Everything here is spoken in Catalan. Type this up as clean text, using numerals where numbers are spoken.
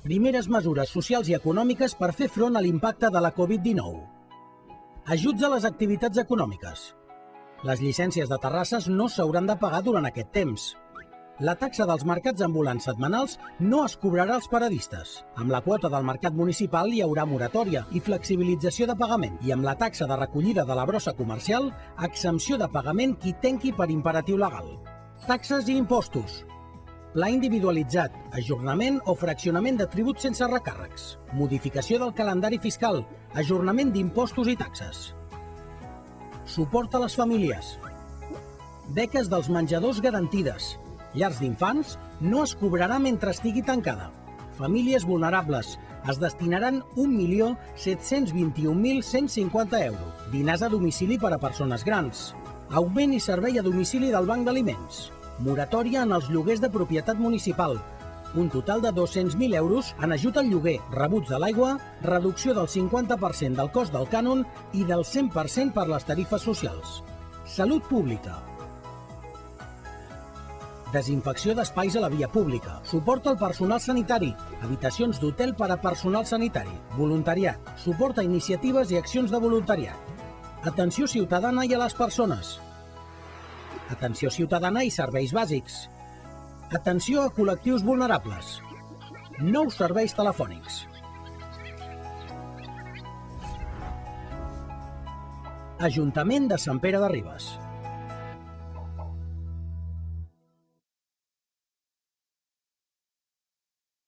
Primeres mesures socials i econòmiques per fer front a l'impacte de la Covid-19. Ajuts a les activitats econòmiques. Les llicències de terrasses no s'hauran de pagar durant aquest temps. La taxa dels mercats ambulants setmanals no es cobrarà als paradistes. Amb la quota del mercat municipal hi haurà moratòria i flexibilització de pagament. I amb la taxa de recollida de la brossa comercial, exempció de pagament qui tenqui per imperatiu legal. Taxes i impostos. Pla individualitzat, ajornament o fraccionament de tributs sense recàrrecs. Modificació del calendari fiscal, ajornament d'impostos i taxes. Suport a les famílies. Beques dels menjadors garantides. Llars d'infants no es cobrarà mentre estigui tancada. Famílies vulnerables es destinaran 1.721.150 euros. Dinars a domicili per a persones grans. Augment i servei a domicili del Banc d'Aliments. Moratòria en els lloguers de propietat municipal. Un total de 200.000 euros en ajut al lloguer, rebuts de l'aigua, reducció del 50% del cost del cànon i del 100% per les tarifes socials. Salut pública. Desinfecció d'espais a la via pública. Suport al personal sanitari. Habitacions d'hotel per a personal sanitari. Voluntariat. Suport a iniciatives i accions de voluntariat. Atenció ciutadana i a les persones. Atenció ciutadana i serveis bàsics. Atenció a col·lectius vulnerables. Nous serveis telefònics. Ajuntament de Sant Pere de Ribes.